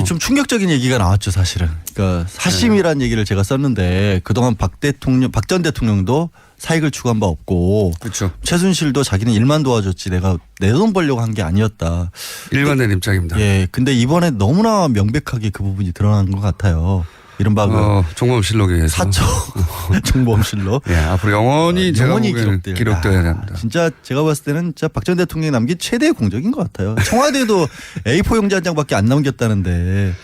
좀 충격적인 얘기가 나왔죠, 사실은. 그러니까 사심이라는 얘기를 제가 썼는데 그동안 박 전 대통령도 사익을 추구한 바 없고 그렇죠. 최순실도 자기는 일만 도와줬지 내가 내 돈 벌려고 한 게 아니었다. 일관된 입장입니다. 예. 근데 이번에 너무나 명백하게 그 부분이 드러난 것 같아요. 이른바 종범실록에 의해서. 사초 종범실록. 예, 앞으로 영원히 기록돼야 됩니다. 진짜 제가 봤을 때는 진짜 박 전 대통령이 남긴 최대의 공적인 것 같아요. 청와대도 A4 용지 한 장밖에 안 남겼다는데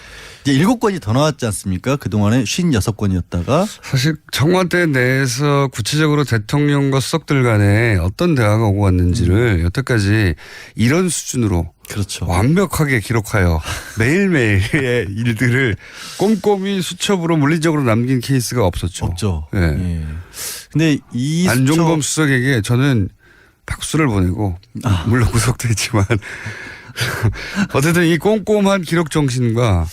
이제 7건이 더 나왔지 않습니까? 그동안에 56건이었다가. 사실 청와대 내에서 구체적으로 대통령과 수석들 간에 어떤 대화가 오고 왔는지를 여태까지 이런 수준으로 그렇죠. 완벽하게 기록하여 매일매일의 일들을 꼼꼼히 수첩으로 물리적으로 남긴 케이스가 없었죠. 없죠. 예. 예. 근데 이 안종범 수석에게 저는 박수를 보내고 물론 구속도 했지만 어쨌든 이 꼼꼼한 기록 정신과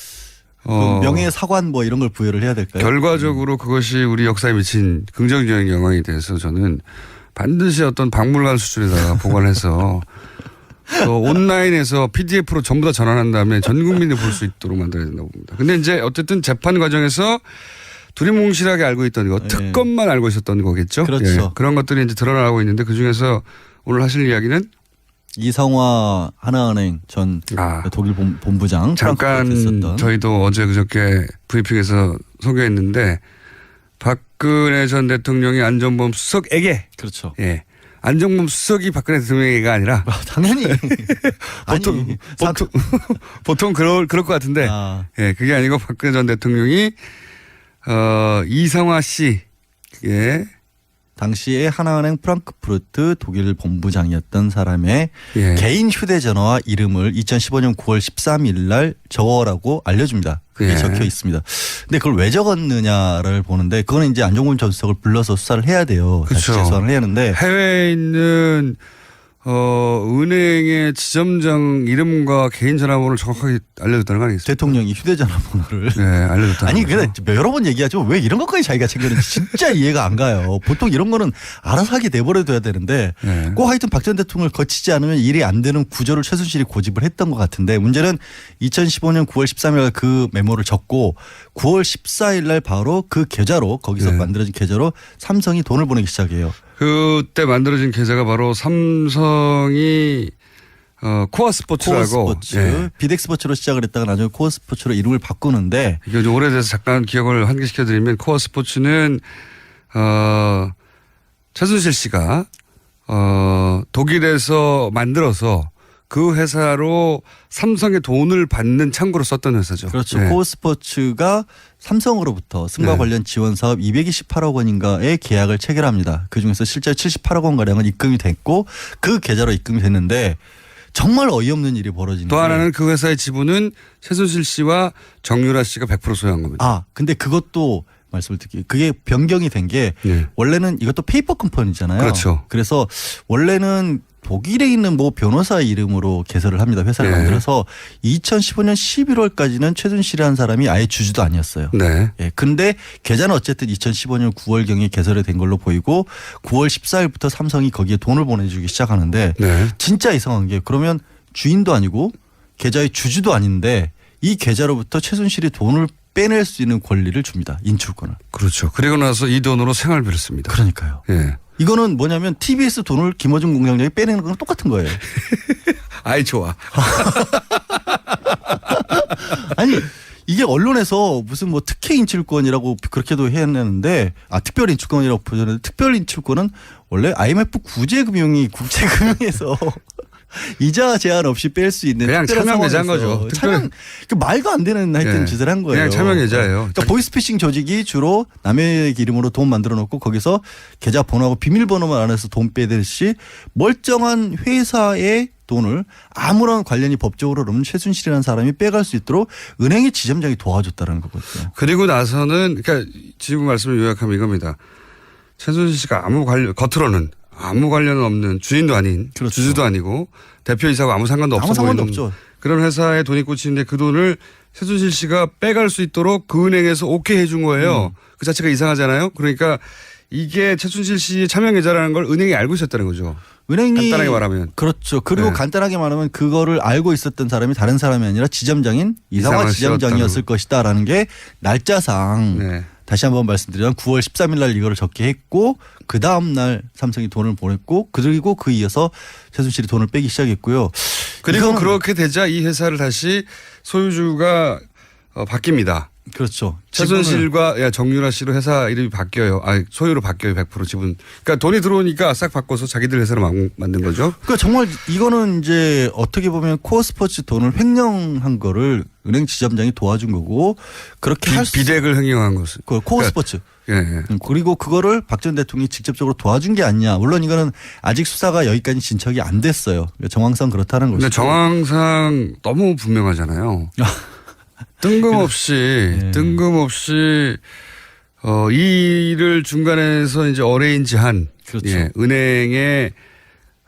명예 사관 뭐 이런 걸 부여를 해야 될까요? 결과적으로 그것이 우리 역사에 미친 긍정적인 영향이 돼서 저는 반드시 어떤 박물관 수준에다가 보관해서 또 온라인에서 PDF로 전부 다 전환한 다음에 전 국민이 볼 수 있도록 만들어야 된다고 봅니다. 근데 이제 어쨌든 재판 과정에서 두리뭉실하게 알고 있던 거, 특검만 알고 있었던 거겠죠. 그렇죠. 예, 그런 것들이 이제 드러나고 있는데 그 중에서 오늘 하실 이야기는 이성화 하나은행 전 독일 본부장 잠깐 저희도 어제 그저께 브리핑에서 소개했는데 박근혜 전 대통령이 안종범 수석에게 그렇죠. 예. 안종범 수석이 박근혜 대통령이가 아니라 당연히 보통 그럴 것 같은데 예, 그게 아니고 박근혜 전 대통령이 이성화 씨 예. 당시에 하나은행 프랑크푸르트 독일 본부장이었던 사람의 개인 휴대전화와 이름을 2015년 9월 13일 날 적어라고 알려줍니다. 그게 적혀 있습니다. 근데 그걸 왜 적었느냐를 보는데 그거는 이제 안종범 전 수석을 불러서 수사를 해야 돼요. 그렇죠. 다시 재수사를 해야 하는데 해외에 있는 은행의 지점장 이름과 개인 전화번호를 정확하게 알려줬다는 거 아니겠어요? 대통령이 휴대전화 번호를. 네, 알려줬다는 아니, 거죠. 근데 여러 번 얘기하죠. 왜 이런 것까지 자기가 챙겼는지 진짜 이해가 안 가요. 보통 이런 거는 알아서 하게 내버려둬야 되는데 꼭 하여튼 박 전 대통령을 거치지 않으면 일이 안 되는 구조를 최순실이 고집을 했던 것 같은데 문제는 2015년 9월 13일 그 메모를 적고 9월 14일 날 바로 그 계좌로 거기서 만들어진 계좌로 삼성이 돈을 보내기 시작해요. 그때 만들어진 계좌가 바로 삼성이 코어 스포츠라고 비덱스포츠로 시작을 했다가 나중에 코어 스포츠로 이름을 바꾸는데 이게 오래돼서 잠깐 기억을 환기시켜드리면 코어 스포츠는 최순실 씨가 독일에서 만들어서 그 회사로 삼성의 돈을 받는 창구로 썼던 회사죠. 그렇죠. 코어 스포츠가 삼성으로부터 승마 관련 지원 사업 228억 원인가의 계약을 체결합니다. 그중에서 실제 78억 원가량은 입금이 됐고 그 계좌로 입금이 됐는데 정말 어이없는 일이 벌어지는 또 하나는 그 회사의 지분은 최순실 씨와 정유라 씨가 100% 소유한 겁니다. 근데 그것도 말씀을 드릴게요. 그게 변경이 된 게 원래는 이것도 페이퍼 컴퍼니잖아요. 그렇죠. 그래서 원래는 독일에 있는 뭐 변호사 이름으로 개설을 합니다. 회사를 만들어서 2015년 11월까지는 최순실이라는 사람이 아예 주주도 아니었어요. 네. 예. 근데 계좌는 어쨌든 2015년 9월경에 개설이 된 걸로 보이고 9월 14일부터 삼성이 거기에 돈을 보내주기 시작하는데 진짜 이상한 게 그러면 주인도 아니고 계좌의 주주도 아닌데 이 계좌로부터 최순실이 돈을 빼낼 수 있는 권리를 줍니다. 인출권을. 그렇죠. 그리고 나서 이 돈으로 생활비를 씁니다. 그러니까요. 예. 이거는 뭐냐면 TBS 돈을 김어준 공장장이 빼내는 거랑 똑같은 거예요. 아이 좋아. 아니 이게 언론에서 무슨 뭐 특혜 인출권이라고 그렇게도 해냈는데 특별 인출권이라고 보셨는데 특별 인출권은 원래 IMF 구제금융이 국제금융에서 이자 제한 없이 뺄 수 있는 그냥 차명 계좌인 거죠. 차명 말도 안 되는 하여튼 짓을 한 거예요. 그냥 차명 계좌예요. 그러니까 보이스피싱 조직이 주로 남의 이름으로 돈 만들어 놓고 거기서 계좌 번호하고 비밀번호만 안에서 돈 빼듯이 멀쩡한 회사의 돈을 아무런 관련이 법적으로 없는 최순실이라는 사람이 빼갈 수 있도록 은행의 지점장이 도와줬다는 거거든요. 그리고 나서는 그러니까 지금 말씀을 요약하면 이겁니다. 최순실 씨가 겉으로는 아무 관련 없는 주인도 아닌 주주도 아니고 대표이사고 아무 상관도 없어 보이는 그런 회사에 돈이 꽂히는데 그 돈을 최순실 씨가 빼갈 수 있도록 그 은행에서 오케이 해준 거예요. 그 자체가 이상하잖아요. 그러니까 이게 최순실 씨의 차명 계좌라는 걸 은행이 알고 있었다는 거죠. 은행이 간단하게 말하면. 그렇죠. 그리고 네. 간단하게 말하면 그거를 알고 있었던 사람이 다른 사람이 아니라 지점장인 이상화 지점장이었을 것이다라는 게 날짜상 네. 다시 한번 말씀드리면 9월 13일 날 이거를 적게 했고 그 다음 날 삼성이 돈을 보냈고 그리고 그 이어서 최순실이 돈을 빼기 시작했고요. 그리고 이거는- 그렇게 되자 이 회사를 다시 소유주가 바뀝니다. 그렇죠. 최순실과 정유라 씨로 회사 이름이 바뀌어요. 소유로 바뀌어요. 100% 지분. 그러니까 돈이 들어오니까 싹 바꿔서 자기들 회사로 만든 거죠. 그러니까 정말 이거는 이제 어떻게 보면 코어 스포츠 돈을 횡령한 거를 은행 지점장이 도와준 거고 그렇게 할 수. 비덱을 횡령한 것은. 코어 그러니까 스포츠. 예. 그리고 그거를 박 전 대통령이 직접적으로 도와준 게 아니냐. 물론 이거는 아직 수사가 여기까지 진척이 안 됐어요. 정황상 그렇다는 것이죠. 근데 정황상 너무 분명하잖아요. 뜬금없이 이 일을 중간에서 이제 어레인지한 그렇죠. 은행의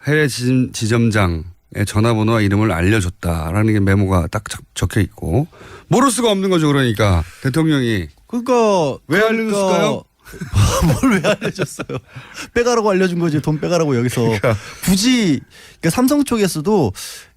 해외 지점장의 전화번호와 이름을 알려줬다라는 게 메모가 딱 적혀 있고 모를 수가 없는 거죠. 그러니까 대통령이 그러니까 왜 알려줬을까요? 뭘 왜 알려줬어요? 빼가라고 알려준 거지. 돈 빼가라고 여기서 굳이 그러니까 삼성 쪽에서도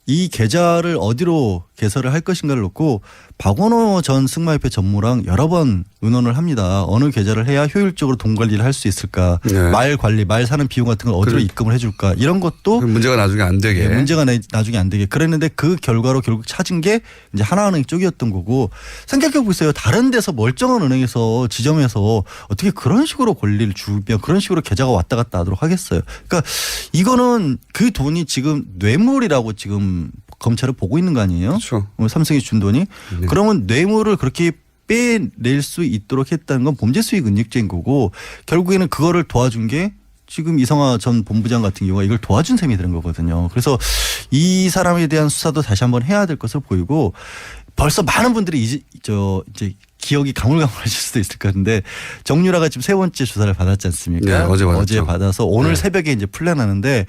이 계좌를 어디로 개설을 할 것인가를 놓고 박원호 전 승마협회 전무랑 여러 번 의논을 합니다. 어느 계좌를 해야 효율적으로 돈 관리를 할 수 있을까? 네. 말 관리, 말 사는 비용 같은 걸 어디로 입금을 해줄까? 이런 것도 문제가 나중에 안 되게. 문제가 나중에 안 되게 그랬는데 그 결과로 결국 찾은 게 이제 하나은행 쪽이었던 거고 생각해 보세요. 다른 데서 멀쩡한 은행에서 지점에서 어떻게 그런 식으로 권리를 주면 그런 식으로 계좌가 왔다 갔다 하도록 하겠어요. 그러니까 이거는 그 돈이 지금 뇌물이라고 지금 검찰을 보고 있는 거 아니에요? 그렇죠. 삼성이 준 돈이. 네. 그러면 뇌물을 그렇게 빼낼 수 있도록 했다는 건 범죄 수익 은닉죄인 거고 결국에는 그거를 도와준 게 지금 이성화 전 본부장 같은 경우가 이걸 도와준 셈이 되는 거거든요. 그래서 이 사람에 대한 수사도 다시 한번 해야 될 것으로 보이고 벌써 많은 분들이 이제 기억이 가물가물하실 수도 있을 것 같은데 정유라가 지금 세 번째 조사를 받았지 않습니까? 네, 어제 받았죠. 어제 받아서 오늘 네. 새벽에 이제 풀려나는데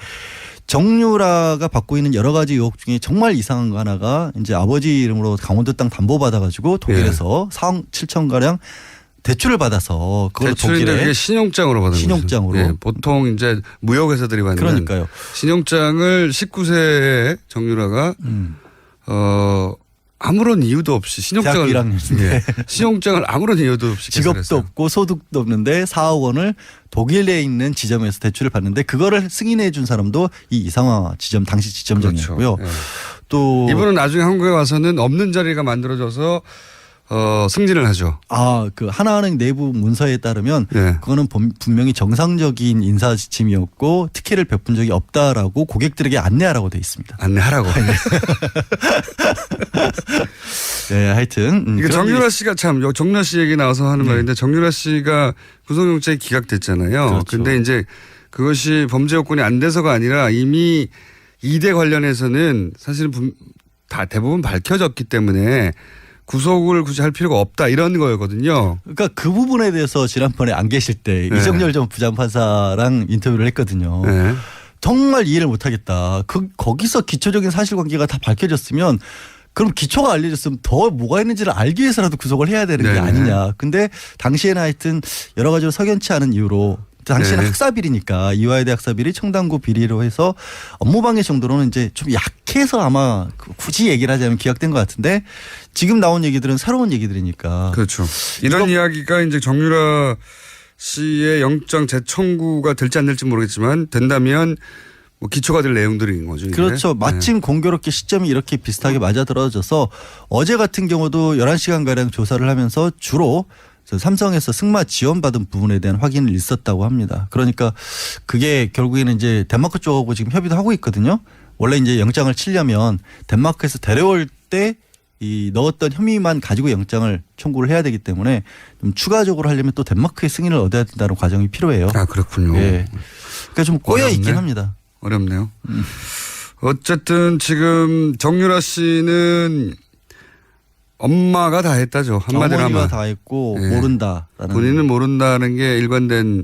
정유라가 받고 있는 여러 가지 의혹 중에 정말 이상한 거 하나가 이제 아버지 이름으로 강원도 땅 담보 받아가지고 독일에서 4억 7천 가량 대출을 받아서 그걸 대출인데 독일에 그게 신용장으로 받은 신용장으로. 거죠. 예, 보통 이제 무역회사들이 받는 그러니까요. 신용장을 19세에 정유라가 아무런 이유도 없이 신용장을 대학교 1학년인데 예, 신용장을 아무런 이유도 없이 직업도 개설했어요. 없고 소득도 없는데 4억 원을 독일에 있는 지점에서 대출을 받는데 그거를 승인해 준 사람도 이 이상화 지점 당시 지점장이었고요. 그렇죠. 예. 또 이분은 나중에 한국에 와서는 없는 자리가 만들어져서 승진을 하죠. 그 하나은행 내부 문서에 따르면 예. 그거는 분명히 정상적인 인사 지침이었고 특혜를 베푼 적이 없다라고 고객들에게 안내하라고 돼 있습니다. 안내하라고. 네, 하여튼 이게 정유라 씨가 참 정유라 씨 얘기 나와서 하는 말인데 정유라 씨가 구속영장이 기각됐잖아요. 그렇죠. 근데 이제 그것이 범죄 요건이 안 돼서가 아니라 이미 이대 관련해서는 사실은 다 대부분 밝혀졌기 때문에 구속을 굳이 할 필요가 없다 이런 거였거든요. 그러니까 그 부분에 대해서 지난번에 안 계실 때 네. 이정열 전 부장판사랑 인터뷰를 했거든요. 네. 정말 이해를 못하겠다. 거기서 기초적인 사실관계가 다 밝혀졌으면 그럼 기초가 알려졌으면 더 뭐가 있는지를 알기 위해서라도 구속을 해야 되는 게 네네. 아니냐. 근데 당시에는 하여튼 여러 가지로 석연치 않은 이유로 당시에는 네. 학사비리니까 이화여대 학사비리 청담고 비리로 해서 업무방해 정도로는 이제 좀 약해서 아마 굳이 얘기를 하자면 기각된 것 같은데 지금 나온 얘기들은 새로운 얘기들이니까. 그렇죠. 이런 이야기가 이제 정유라 씨의 영장 재청구가 될지 안 될지 모르겠지만 된다면 뭐 기초가 될 내용들인 거죠. 이게. 그렇죠. 마침 네. 공교롭게 시점이 이렇게 비슷하게 맞아떨어져서 어제 같은 경우도 11시간가량 조사를 하면서 주로 삼성에서 승마 지원받은 부분에 대한 확인을 있었다고 합니다. 그러니까 그게 결국에는 이제 덴마크 쪽하고 지금 협의도 하고 있거든요. 원래 이제 영장을 치려면 덴마크에서 데려올 때 이 넣었던 혐의만 가지고 영장을 청구를 해야 되기 때문에 좀 추가적으로 하려면 또 덴마크의 승인을 얻어야 된다는 과정이 필요해요. 아 그렇군요. 예. 그러니까 좀 꼬여 있긴 어렵네. 합니다. 어렵네요. 어쨌든 지금 정유라 씨는 엄마가 다 했다죠. 한마디로 어머니가 하면. 다 했고 예. 모른다라는. 본인은 모른다는 게 일관된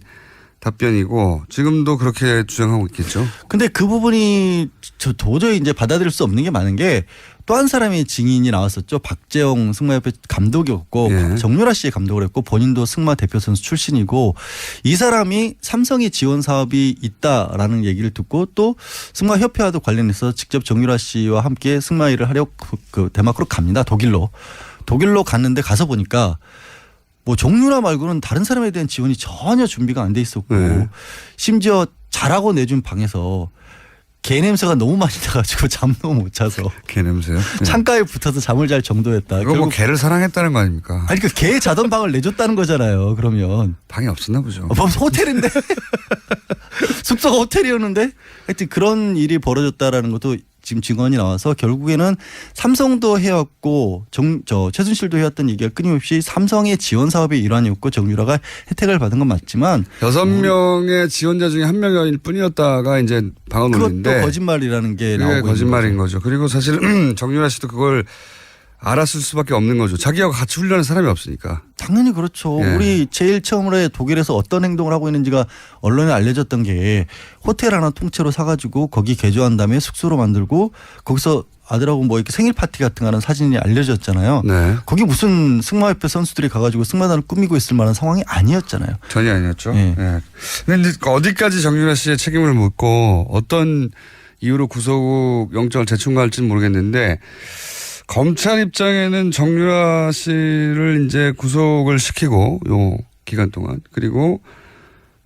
답변이고 지금도 그렇게 주장하고 있겠죠. 근데 그 부분이 저 도저히 이제 받아들일 수 없는 게 많은 게 또 한 사람의 증인이 나왔었죠. 박재영 승마협회 감독이었고 예. 정유라 씨의 감독을 했고 본인도 승마 대표 선수 출신이고 이 사람이 삼성의 지원 사업이 있다라는 얘기를 듣고 또 승마협회와도 관련해서 직접 정유라 씨와 함께 승마 일을 하려고 그 덴마크로 갑니다. 독일로 갔는데 가서 보니까 뭐 정유라 말고는 다른 사람에 대한 지원이 전혀 준비가 안 돼 있었고 네. 심지어 자라고 내준 방에서 개 냄새가 너무 많이 나가지고 잠도 못 자서 개 냄새요? 네. 창가에 붙어서 잠을 잘 정도였다. 그거 뭐 개를 사랑했다는 거 아닙니까? 아니 그 개 자던 방을 내줬다는 거잖아요. 그러면 방이 없었나 보죠. 호텔인데 숙소가 호텔이었는데 하여튼 그런 일이 벌어졌다라는 것도 지금 증언이 나와서 결국에는 삼성도 해왔고 최순실도 해왔던 얘기가 끊임없이 삼성의 지원 사업의 일환이었고 정유라가 혜택을 받은 건 맞지만 6명의 지원자 중에 1명일 뿐이었다가 이제 방언 올리는데 그것도 거짓말이라는 게 그게 나오고 거짓말인 거죠. 그리고 사실 정유라 씨도 그걸 알았을 수밖에 없는 거죠. 자기하고 같이 훈련한 사람이 없으니까. 당연히 그렇죠. 예. 우리 제일 처음으로 독일에서 어떤 행동을 하고 있는지가 언론에 알려졌던 게 호텔 하나 통째로 사가지고 거기 개조한 다음에 숙소로 만들고 거기서 아들하고 뭐 이렇게 생일 파티 같은 거 하는 사진이 알려졌잖아요. 네. 거기 무슨 승마협회 선수들이 가가지고 승마단을 꾸미고 있을 만한 상황이 아니었잖아요. 전혀 아니었죠. 예. 네. 근데 이제 어디까지 정유라 씨의 책임을 묻고 어떤 이유로 구속 영장을 재청구할지는 모르겠는데 검찰 입장에는 정유라 씨를 이제 구속을 시키고 요 기간 동안 그리고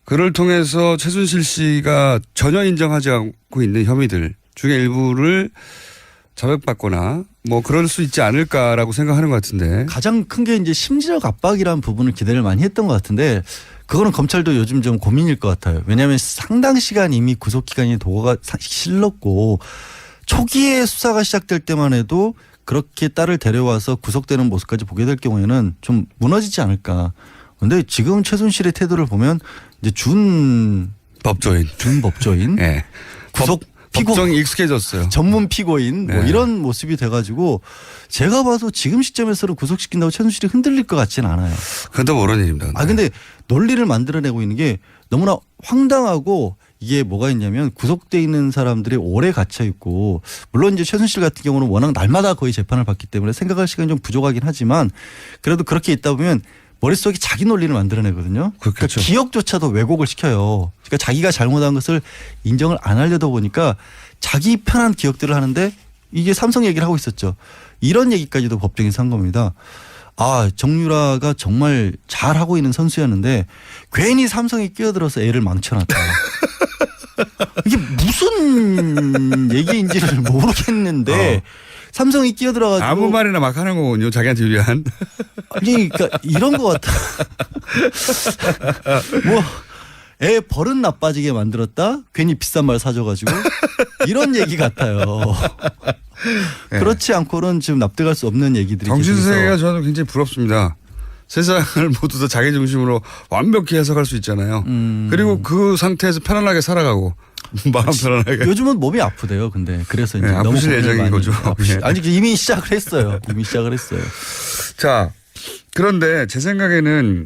그를 통해서 최순실 씨가 전혀 인정하지 않고 있는 혐의들 중에 일부를 자백받거나 뭐 그럴 수 있지 않을까라고 생각하는 것 같은데 가장 큰 게 이제 심리적 압박이라는 부분을 기대를 많이 했던 것 같은데 그거는 검찰도 요즘 좀 고민일 것 같아요. 왜냐하면 상당 시간 이미 구속 기간이 도가 실렀고 초기에 수사가 시작될 때만 해도 그렇게 딸을 데려와서 구속되는 모습까지 보게 될 경우에는 좀 무너지지 않을까. 그런데 지금 최순실의 태도를 보면 이제 준 법조인, 예. 구속 법정이 익숙해졌어요. 전문 피고인 뭐 네. 이런 모습이 돼가지고 제가 봐도 지금 시점에서는 구속시킨다고 최순실이 흔들릴 것 같지는 않아요. 그것도 모르는 일입니다. 아 근데 논리를 만들어내고 있는 게 너무나 황당하고 이게 뭐가 있냐면 구속돼 있는 사람들이 오래 갇혀 있고 물론 이제 최순실 같은 경우는 워낙 날마다 거의 재판을 받기 때문에 생각할 시간이 좀 부족하긴 하지만 그래도 그렇게 있다 보면 머릿속에 자기 논리를 만들어내거든요. 그러니까 그렇겠죠. 기억조차도 왜곡을 시켜요. 그러니까 자기가 잘못한 것을 인정을 안 하려다 보니까 자기 편한 기억들을 하는데 이게 삼성 얘기를 하고 있었죠. 이런 얘기까지도 법정에서 한 겁니다. 아, 정유라가 정말 잘하고 있는 선수였는데 괜히 삼성이 끼어들어서 애를 망쳐놨다. 이게 무슨 얘기인지를 모르겠는데 삼성이 끼어들어가지고 아무 말이나 막 하는 거군요. 자기한테 유리한. 아니 그러니까 이런 것 같아. 뭐 애 버릇 나빠지게 만들었다. 괜히 비싼 말 사줘가지고 이런 얘기 같아요. 네. 그렇지 않고는 지금 납득할 수 없는 얘기들이 정신세계가 저는 굉장히 부럽습니다. 세상을 모두 다 자기 중심으로 완벽히 해석할 수 있잖아요. 그리고 그 상태에서 편안하게 살아가고 마음 편안하게. 요즘은 몸이 아프대요. 근데 그래서 이제 네, 너무 아프실 고민을 예정인 많이 거죠. 네. 아니 이미 시작을 했어요. 이미 시작을 했어요. 자, 그런데 제 생각에는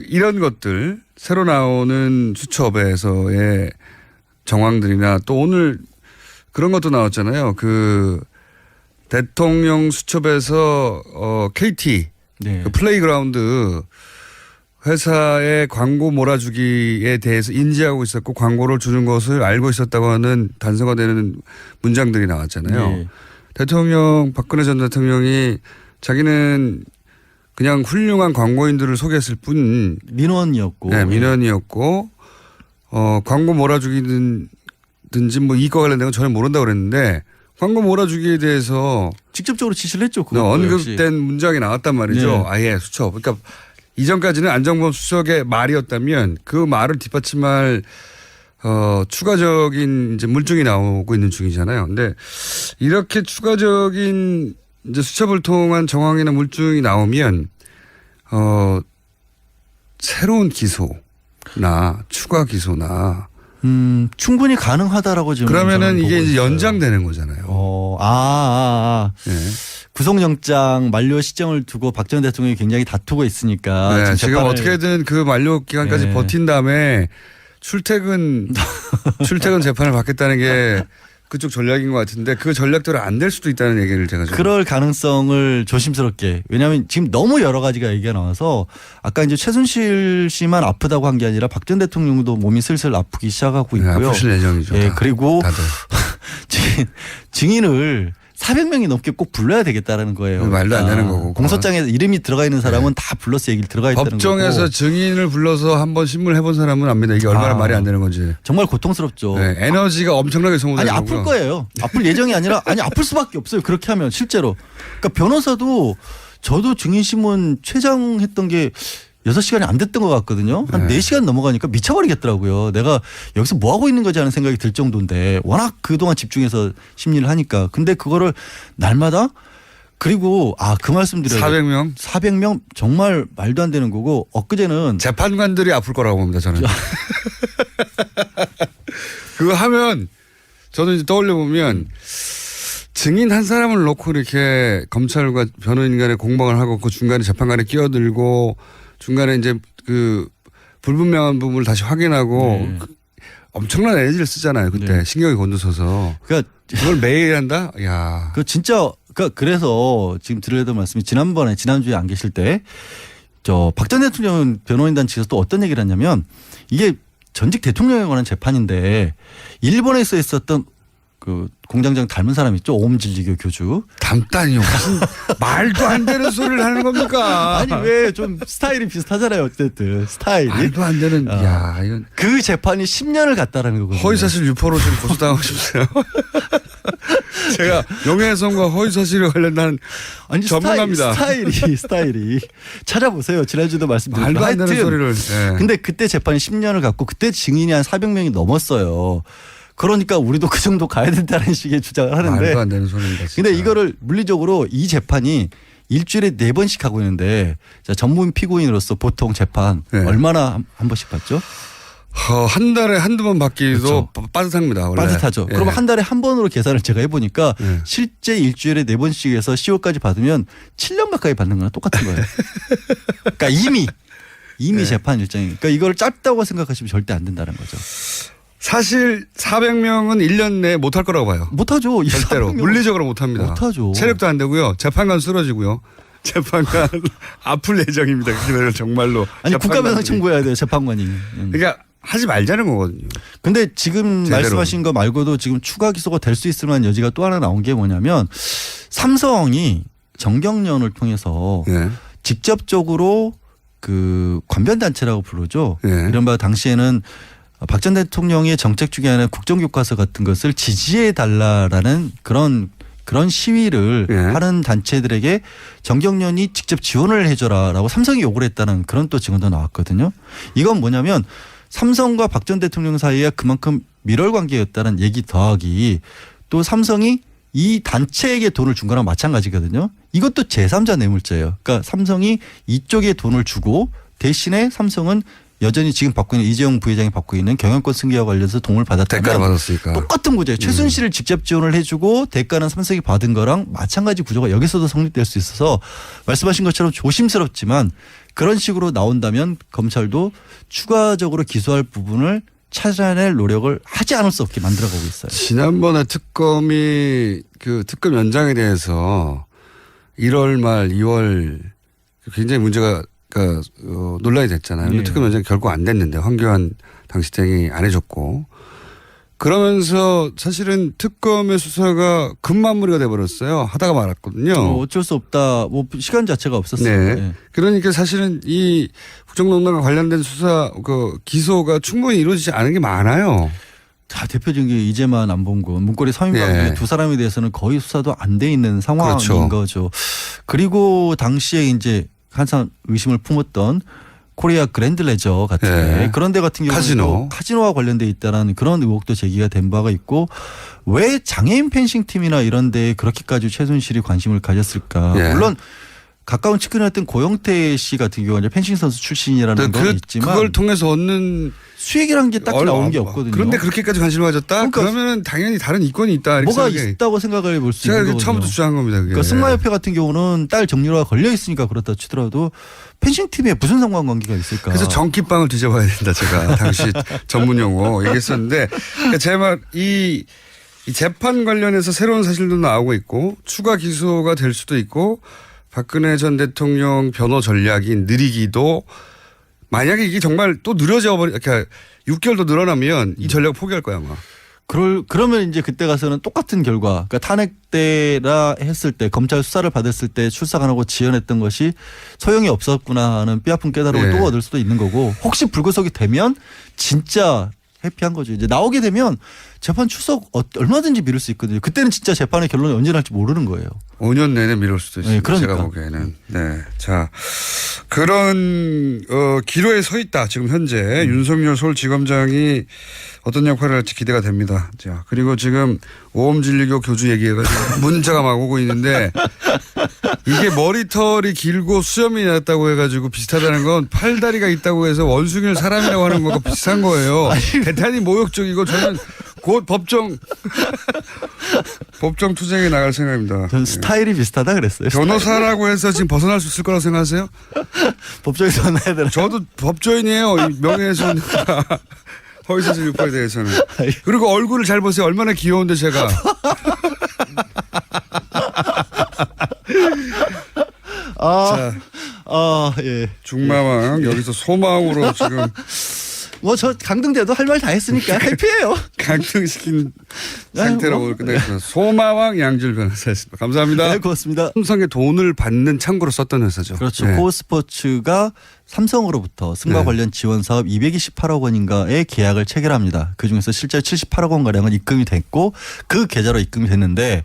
이런 것들 새로 나오는 수첩에서의 정황들이나 또 오늘 그런 것도 나왔잖아요. 대통령 수첩에서 KT 네. 플레이그라운드 회사의 광고 몰아주기에 대해서 인지하고 있었고 광고를 주는 것을 알고 있었다고 하는 단서가 되는 문장들이 나왔잖아요. 네. 박근혜 전 대통령이 자기는 그냥 훌륭한 광고인들을 소개했을 뿐 민원이었고. 네, 민원이었고 광고 몰아주기든지 뭐 이과 관련된 건 전혀 모른다고 그랬는데 광고 몰아주기에 대해서 직접적으로 지시를 했죠. 언급된 문장이 나왔단 말이죠. 네. 아예 수첩. 그러니까 이전까지는 안정범 수석의 말이었다면 그 말을 뒷받침할 추가적인 이제 물증이 나오고 있는 중이잖아요. 근데 이렇게 추가적인 이제 수첩을 통한 정황이나 물증이 나오면 새로운 기소나 추가 기소나 충분히 가능하다라고 지금 그러면은 저는 이게 보고 이제 있어요. 연장되는 거잖아요. 네. 구속영장 만료 시점을 두고 박 전 대통령이 굉장히 다투고 있으니까 네, 지금 어떻게든 그 만료 기간까지 네. 버틴 다음에 출퇴근 재판을 받겠다는 게 그쪽 전략인 것 같은데 그 전략대로 안 될 수도 있다는 얘기를 제가 좀. 그럴 가능성을 조심스럽게 왜냐하면 지금 너무 여러 가지가 얘기가 나와서 아까 이제 최순실 씨만 아프다고 한 게 아니라 박 전 대통령도 몸이 슬슬 아프기 시작하고 있고요. 네, 아프실 예정이죠. 예, 그리고 다들. 증인을 400명이 넘게 꼭 불러야 되겠다라는 거예요. 말도 안 되는 거고. 공소장에 이름이 들어가 있는 사람은 다 불러서 얘기를 들어가 있다는 거고. 법정에서 증인을 불러서 한번 신문을 해본 사람은 압니다. 이게 얼마나 말이 안 되는 건지. 정말 고통스럽죠. 네, 에너지가 엄청나게 소모되는 아니 아플 거예요. 아플 예정이 아니라 아니 아플 수밖에 없어요. 그렇게 하면 실제로. 그러니까 변호사도 저도 증인 신문 최장했던 게 6시간이 안 됐던 것 같거든요. 한 네. 4시간 넘어가니까 미쳐버리겠더라고요. 내가 여기서 뭐 하고 있는 거지 하는 생각이 들 정도인데 워낙 그동안 집중해서 심리를 하니까. 근데 그거를 날마다 그리고 그 말씀 드려요. 400명? 400명 정말 말도 안 되는 거고 엊그제는 재판관들이 아플 거라고 봅니다. 저는. 그거 하면 저는 이제 떠올려 보면 증인 한 사람을 놓고 이렇게 검찰과 변호인 간에 공방을 하고 그 중간에 재판관에 끼어들고 중간에 이제 그 불분명한 부분을 다시 확인하고 엄청난 에너지를 쓰잖아요. 그때 신경이 곤두서서. 그러니까 그걸 매일 한다? 야. 그 진짜 그래서 지금 드리려던 말씀이 지난주에 안 계실 때 박 전 대통령 변호인단 측에서 또 어떤 얘기를 했냐면 이게 전직 대통령에 관한 재판인데 일본에서 있었던 그 공장장 닮은 사람 있죠? 오음진리교 교주. 닮다니요. 무슨 말도 안 되는 소리를 하는 겁니까? 아니 왜 좀 스타일이 비슷하잖아요. 어쨌든 스타일이. 말도 안 되는. 야, 이건 그 재판이 10년을 갔다라는 거거든요. 허위사실 유포로 지금 고소당하고 싶어요. 제가 명예훼손과 허위사실에 관련된 전문가입니다. 스타일이 찾아보세요. 지난주도 말씀드렸죠. 말도 안 되는 소리를. 네. 근데 그때 재판이 10년을 갔고 그때 증인이 한 400명이 넘었어요. 그러니까 우리도 그 정도 가야 된다는 식의 주장을 하는데. 말도 안 되는 소리입니다. 진짜. 근데 이거를 물리적으로 이 재판이 일주일에 4번씩 하고 있는데 전문 피고인으로서 보통 재판 얼마나 한 번씩 받죠? 한 달에 한두 번 받기도 그렇죠. 빠듯합니다. 원래. 빠듯하죠. 그럼 한 달에 한 번으로 계산을 제가 해보니까 실제 일주일에 4번씩 해서 10월까지 받으면 7년 가까이 받는 거랑 똑같은 거예요. 그러니까 이미 재판 일정이. 그러니까 이걸 짧다고 생각하시면 절대 안 된다는 거죠. 사실 400명은 1년 내에 못할 거라고 봐요. 못하죠. 절대로. 물리적으로 못합니다. 못하죠. 체력도 안 되고요. 재판관 쓰러지고요. 재판관 아플 예정입니다. 그날 정말로. 아니 국가배상 청구해야 돼요. 재판관이. 그러니까 하지 말자는 거거든요. 근데 지금 제대로. 말씀하신 거 말고도 지금 추가 기소가 될 수 있을 만한 여지가 또 하나 나온 게 뭐냐면 삼성이 정경련을 통해서 직접적으로 그 관변단체라고 부르죠. 이른바 당시에는 박 전 대통령의 정책 중에 하나 국정교과서 같은 것을 지지해 달라라는 그런 시위를 하는 단체들에게 정경련이 직접 지원을 해줘라라고 삼성이 요구를 했다는 그런 또 증언도 나왔거든요. 이건 뭐냐면 삼성과 박 전 대통령 사이에 그만큼 밀월 관계였다는 얘기 더하기 또 삼성이 이 단체에게 돈을 준 거랑 마찬가지거든요. 이것도 제3자 뇌물죄예요. 그러니까 삼성이 이쪽에 돈을 주고 대신에 삼성은 여전히 지금 받고 있는 이재용 부회장이 받고 있는 경영권 승계와 관련해서 도움을 받았다면 대가를 받았으니까. 똑같은 구조예요. 최순실을 직접 지원을 해주고 대가는 삼성이 받은 거랑 마찬가지 구조가 여기서도 성립될 수 있어서 말씀하신 것처럼 조심스럽지만 그런 식으로 나온다면 검찰도 추가적으로 기소할 부분을 찾아낼 노력을 하지 않을 수 없게 만들어가고 있어요. 지난번에 특검이 그 특검 연장에 대해서 1월 말 2월 굉장히 문제가 논란이 됐잖아요. 네. 특검 연장이 결국 안 됐는데 황교안 당시장이 안 해줬고 그러면서 사실은 특검의 수사가 급마무리가 돼버렸어요. 하다가 말았거든요. 어쩔 수 없다. 뭐 시간 자체가 없었어요. 네. 그러니까 사실은 이 국정농단과 관련된 수사 기소가 충분히 이루어지지 않은 게 많아요. 자, 대표적인 게 이재만 안봉근 문고리 3인방 두 사람에 대해서는 거의 수사도 안 돼 있는 상황인 그렇죠. 거죠. 그리고 당시에 이제 항상 의심을 품었던 코리아 그랜드 레저 같은 그런 데 같은 경우는 카지노와 관련돼 있다는 그런 의혹도 제기가 된 바가 있고 왜 장애인 펜싱 팀이나 이런 데에 그렇게까지 최순실이 관심을 가졌을까. 물론 가까운 측근이었던 고영태 씨 같은 경우는 펜싱 선수 출신이라는 건 있지만 그걸 통해서 얻는 수익이라는 게 딱히 나오는 게 없거든요. 그런데 그렇게까지 관심을 가졌다? 그러니까 그러면은 당연히 다른 이권이 있다. 이렇게 뭐가 생각해. 있다고 생각을 볼 수 있는 제가 거거든요. 처음부터 주장한 겁니다. 그게. 그러니까 승마협회 같은 경우는 딸 정유라가 걸려 있으니까 그렇다 치더라도 펜싱 팀에 무슨 상관관계가 있을까? 그래서 전기빵을 뒤져봐야 된다. 제가 당시 전문 용어 얘기했었는데 그러니까 제 말 이 재판 관련해서 새로운 사실도 나오고 있고 추가 기소가 될 수도 있고 박근혜 전 대통령 변호 전략이 느리기도 만약에 이게 정말 또 느려져 버리 이렇게 6개월 더 늘어나면 이 전략 포기할 거야 아마. 그러면 이제 그때 가서는 똑같은 결과, 그러니까 탄핵 때라 했을 때 검찰 수사를 받았을 때 출석 안 하고 지연했던 것이 소용이 없었구나 하는 뼈아픈 깨달음을 네. 또 얻을 수도 있는 거고, 혹시 불구속이 되면 진짜 해피한 거죠. 이제 나오게 되면 재판 출석 얼마든지 미룰 수 있거든요. 그때는 진짜 재판의 결론이 언제 날지 모르는 거예요. 5년 내내 미룰 수도 있습니다. 네, 그러니까. 제가 보기에는. 네. 자, 그런 기로에 서 있다. 지금 현재 윤석열 서울지검장이 어떤 역할을 할지 기대가 됩니다. 자, 그리고 지금 오험진리교 교주 얘기해가지고 문자가 막 오고 있는데 이게 머리털이 길고 수염이 났다고 해가지고 비슷하다는 건 팔다리가 있다고 해서 원숭이를 사람이라고 하는 거가 비슷한 거예요. 대단히 모욕적이고 저는 곧 법정 투쟁에 나갈 생각입니다. 전 스타일이 비슷하다 그랬어요. 변호사라고 해서 지금 벗어날 수 있을 거라고 생각하세요? 법정에서 만나야 되나? 저도 법조인이에요. 이 명예훼손 허위사실 유포에 대해서는. 그리고 얼굴을 잘 보세요. 얼마나 귀여운데 제가. 예. 중마왕 여기서 소망으로 지금 뭐 저 강등돼도 할 말 다 했으니까 해피해요. 강등시킨 상태로 오늘 끝내겠습니다. 소마왕 양질 변호사였습니다. 감사합니다. 네, 고맙습니다. 삼성의 돈을 받는 창구로 썼던 회사죠. 그렇죠. 네. 코어스포츠가 삼성으로부터 승마 네. 관련 지원 사업 228억 원인가의 계약을 체결합니다. 그중에서 실제 78억 원가량은 입금이 됐고 그 계좌로 입금이 됐는데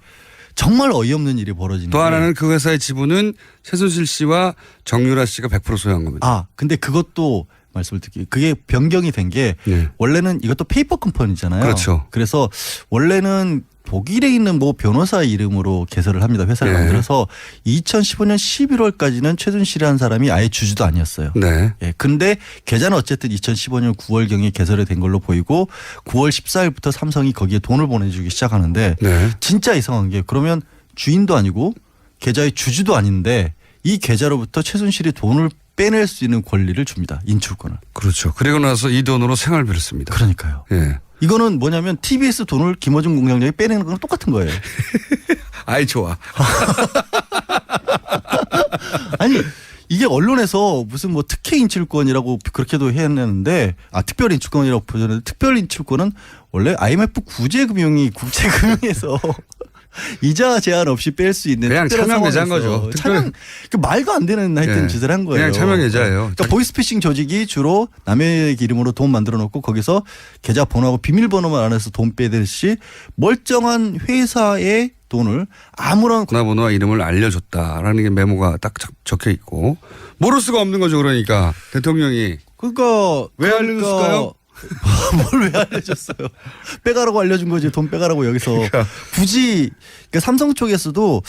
정말 어이없는 일이 벌어지는 또 게 하나는 그 회사의 지분은 최순실 씨와 정유라 씨가 100% 소유한 겁니다. 근데 그것도 말씀을 드릴게요. 그게 변경이 된 게 네. 원래는 이것도 페이퍼 컴퍼니잖아요. 그렇죠. 그래서 원래는 독일에 있는 뭐 변호사 이름으로 개설을 합니다. 회사를 네. 만들어서 2015년 11월까지는 최순실이라는 사람이 아예 주주도 아니었어요. 네. 예. 근데 계좌는 어쨌든 2015년 9월경에 개설이 된 걸로 보이고 9월 14일부터 삼성이 거기에 돈을 보내주기 시작하는데 네. 진짜 이상한 게 그러면 주인도 아니고 계좌의 주주도 아닌데 이 계좌로부터 최순실이 돈을 빼낼 수 있는 권리를 줍니다. 인출권을. 그렇죠. 그리고 나서 이 돈으로 생활비를 씁니다. 그러니까요. 예. 이거는 뭐냐면 TBS 돈을 김어준 공장장이 빼내는 거랑 똑같은 거예요. 아이 좋아. 아니 이게 언론에서 무슨 뭐 특혜 인출권이라고 그렇게도 해냈는데 특별 인출권이라고 표현했는데 특별 인출권은 원래 IMF 구제금융이 국제금융에서 이자 제한 없이 뺄 수 있는 그냥 특별한 차명 계좌인 상황에서 거죠. 차명 말도 안 되는 하여튼 네. 짓을 한 거예요. 그냥 차명 계좌예요. 그러니까 보이스피싱 조직이 주로 남의 이름으로 돈 만들어 놓고 거기서 계좌 번호하고 비밀번호만 안에서 돈 빼듯이 멀쩡한 회사의 돈을 아무런 전화번호와 이름을 알려줬다라는 게 메모가 딱 적혀 있고 모를 수가 없는 거죠. 그러니까 대통령이 그러니까 왜 알려줬을까요? 뭘 왜 알려줬어요? 빼가라고 알려준 거지. 돈 빼가라고 여기서 굳이 그러니까 삼성 쪽에서도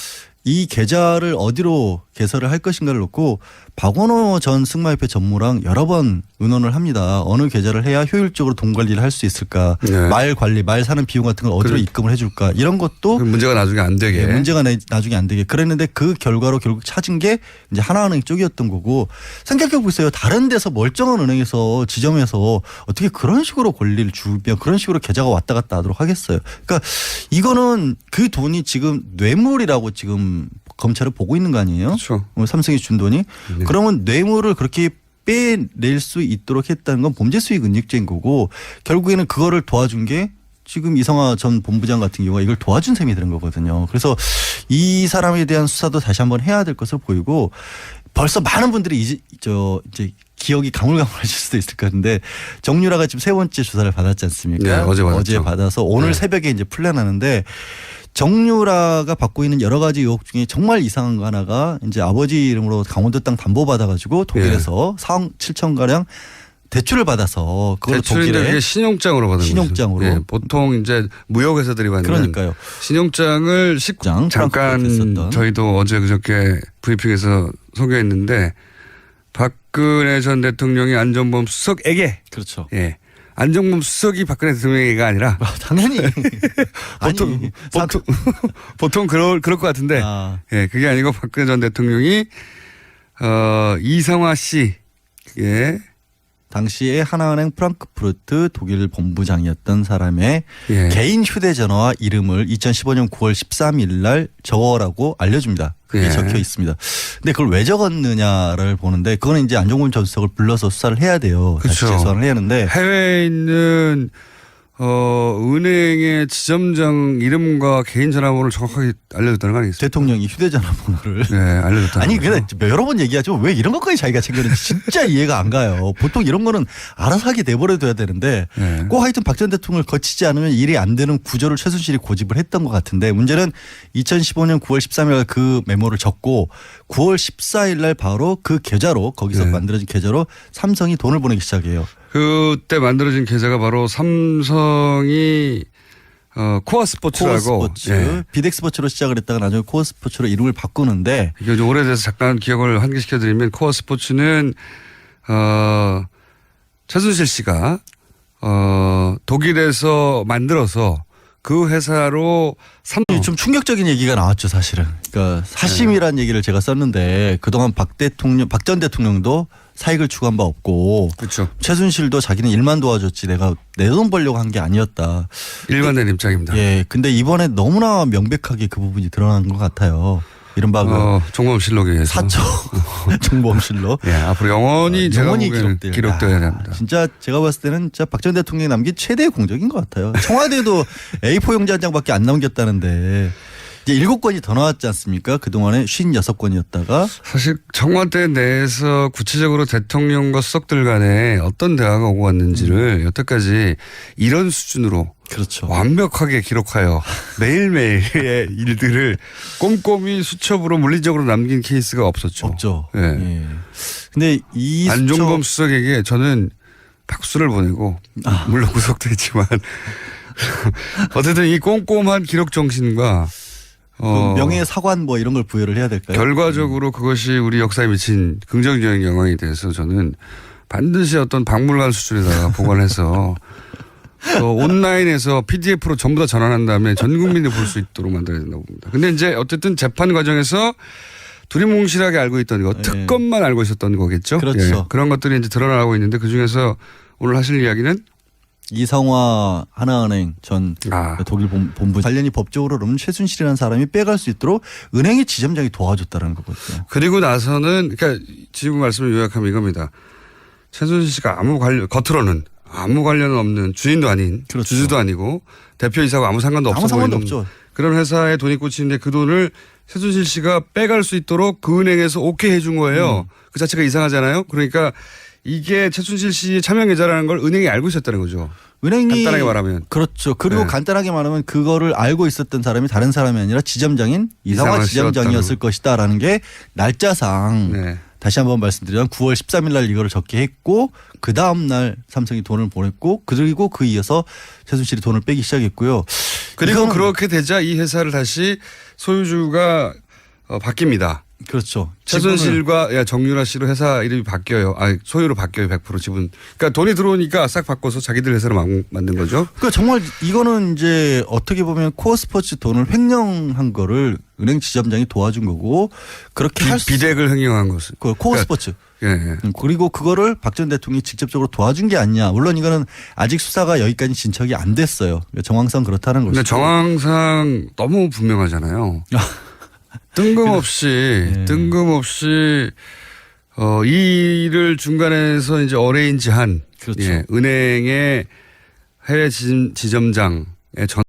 이 계좌를 어디로 개설을 할 것인가를 놓고 박원호 전 승마협회 전무랑 여러 번 의논을 합니다. 어느 계좌를 해야 효율적으로 돈 관리를 할 수 있을까? 네. 말 관리, 말 사는 비용 같은 걸 어디로 입금을 해줄까? 이런 것도 문제가 나중에 안 되게. 문제가 나중에 안 되게 그랬는데 그 결과로 결국 찾은 게 이제 하나은행 쪽이었던 거고 생각해 보세요. 다른 데서 멀쩡한 은행에서 지점에서 어떻게 그런 식으로 권리를 주면 그런 식으로 계좌가 왔다 갔다 하도록 하겠어요. 그러니까 이거는 그 돈이 지금 뇌물이라고 지금 검찰을 보고 있는 거 아니에요? 그렇죠. 삼성이 준 돈이. 네. 그러면 뇌물을 그렇게 빼낼 수 있도록 했다는 건 범죄 수익 은닉죄인 거고 결국에는 그거를 도와준 게 지금 이성화 전 본부장 같은 경우가 이걸 도와준 셈이 되는 거거든요. 그래서 이 사람에 대한 수사도 다시 한번 해야 될 것으로 보이고 벌써 많은 분들이 이제 기억이 가물가물하실 수도 있을 것 같은데 정유라가 지금 세 번째 조사를 받았지 않습니까? 네, 어제 받았죠. 어제 받아서 오늘 네. 새벽에 이제 풀려나는데 정유라가 받고 있는 여러 가지 의혹 중에 정말 이상한 거 하나가 이제 아버지 이름으로 강원도 땅 담보 받아가지고 독일에서 4억 7천 가량 대출을 받아서 그걸 대출인데 독일에 그게 신용장으로 받은 신용장으로. 거죠. 예, 보통 이제 무역회사들이 받는 그러니까요. 신용장을 잠깐 있었던. 저희도 어제 그저께 브리핑에서 소개했는데 박근혜 전 대통령이 안종범 수석에게 그렇죠. 예. 안종범 수석이 박근혜 대통령이가 아니라 당연히 보통 그럴 것 같은데 예, 그게 아니고 박근혜 전 대통령이 이성화 씨의 당시에 하나은행 프랑크푸르트 독일 본부장이었던 사람의 예. 개인 휴대전화와 이름을 2015년 9월 13일 날 적어라고 알려줍니다. 그게 예. 적혀 있습니다. 근데 그걸 왜 적었느냐를 보는데 그거는 이제 안종범 전 수석을 불러서 수사를 해야 돼요. 다시 그렇죠. 재수사를 해야 하는데 해외에 있는 은행의 지점장 이름과 개인 전화번호를 정확하게 알려줬다는 거 아니겠습니까? 대통령이 휴대전화 번호를 네, 알려줬다는 아니 거죠. 근데 여러 번 얘기하죠. 왜 이런 것까지 자기가 챙겼는지 진짜 이해가 안 가요. 보통 이런 거는 알아서 하게 내버려둬야 되는데 네. 꼭 하여튼 박 전 대통령을 거치지 않으면 일이 안 되는 구조를 최순실이 고집을 했던 것 같은데 문제는 2015년 9월 13일 그 메모를 적고 9월 14일 날 바로 그 계좌로 거기서 네. 만들어진 계좌로 삼성이 돈을 보내기 시작해요. 그때 만들어진 계좌가 바로 삼성이 코아 스포츠라고 코어스포츠, 예. 비덱스포츠로 시작을 했다가 나중에 코어스포츠로 이름을 바꾸는데 이게 좀 오래돼서 잠깐 기억을 환기시켜드리면 코어 스포츠는 최순실 씨가 독일에서 만들어서 그 회사로 좀 충격적인 얘기가 나왔죠, 사실은. 그러니까 사심이라는 얘기를 제가 썼는데 그동안 박 전 대통령도 사익을 추구한 바 없고 그렇죠. 최순실도 자기는 일만 도와줬지 내가 내 돈 벌려고 한 게 아니었다. 일관된 입장입니다. 예. 근데 이번에 너무나 명백하게 그 부분이 드러난 것 같아요. 이른바 종범실록에 의해서 사초 정보실로. 예, 앞으로 영원히 기록되어야 됩니다. 진짜 제가 봤을 때는 진짜 박 전 대통령이 남긴 최대의 공적인 것 같아요. 청와대도 A4 용지 한 장밖에 안 남겼다는데 이제 7건이 더 나왔지 않습니까? 그동안에 56건이었다가 사실 청와대 내에서 구체적으로 대통령과 수석들 간에 어떤 대화가 오고 왔는지를 여태까지 이런 수준으로 그렇죠. 완벽하게 기록하여 매일매일의 일들을 꼼꼼히 수첩으로 물리적으로 남긴 케이스가 없었죠. 없죠. 예. 예. 근데 이 안종범 수석에게 저는 박수를 보내고 물론 구속도 했지만 어쨌든 이 꼼꼼한 기록 정신과 명예 사관 뭐 이런 걸 부여를 해야 될까요? 결과적으로 그것이 우리 역사에 미친 긍정적인 영향이 돼서 저는 반드시 어떤 박물관 수준에다가 보관해서 또 온라인에서 PDF로 전부 다 전환한 다음에 전 국민이 볼 수 있도록 만들어야 된다고 봅니다. 근데 이제 어쨌든 재판 과정에서 두리뭉실하게 알고 있던 거, 특검만 알고 있었던 거겠죠. 그렇죠. 예, 그런 것들이 이제 드러나고 있는데 그 중에서 오늘 하실 이야기는 이성화 하나은행 전 독일 본부 관련이 법적으로 그러면 최순실이라는 사람이 빼갈 수 있도록 은행의 지점장이 도와줬다는 거거든요. 그리고 나서는 그러니까 지금 말씀을 요약하면 이겁니다. 최순실 씨가 겉으로는 아무 관련 없는 주인도 아닌 그렇죠. 주주도 아니고 대표이사고 아무 상관도 없어 보이는 없죠. 그런 회사에 돈이 꽂히는데 그 돈을 최순실 씨가 빼갈 수 있도록 그 은행에서 오케이 해준 거예요. 그 자체가 이상하잖아요. 그러니까 이게 최순실 씨의 차명 계좌라는 걸 은행이 알고 있었다는 거죠. 은행이 간단하게 말하면. 그렇죠. 그리고 네. 간단하게 말하면 그거를 알고 있었던 사람이 다른 사람이 아니라 지점장인 이성화 지점장이었을 것이다라는 게 날짜상 네. 다시 한번 말씀드리면 9월 13일 날 이거를 적게 했고 그 다음 날 삼성이 돈을 보냈고 그리고 그 이어서 최순실이 돈을 빼기 시작했고요. 그리고 그렇게 되자 이 회사를 다시 소유주가 바뀝니다. 그렇죠. 최순실과 정유라 씨로 회사 이름이 바뀌어요. 소유로 바뀌어요. 100% 지분. 그러니까 돈이 들어오니까 싹 바꿔서 자기들 회사로 만든 거죠. 그러니까 정말 이거는 이제 어떻게 보면 코어 스포츠 돈을 횡령한 거를 은행 지점장이 도와준 거고 그렇게 비덱을 횡령한 것은. 코어 스포츠. 예. 그리고 그거를 박 전 대통령이 직접적으로 도와준 게 아니냐. 물론 이거는 아직 수사가 여기까지 진척이 안 됐어요. 정황상 그렇다는 거죠. 근데 정황상 너무 분명하잖아요. 뜬금없이 이 일을 중간에서 이제 어레인지한 그렇죠. 은행의 해외 지점장의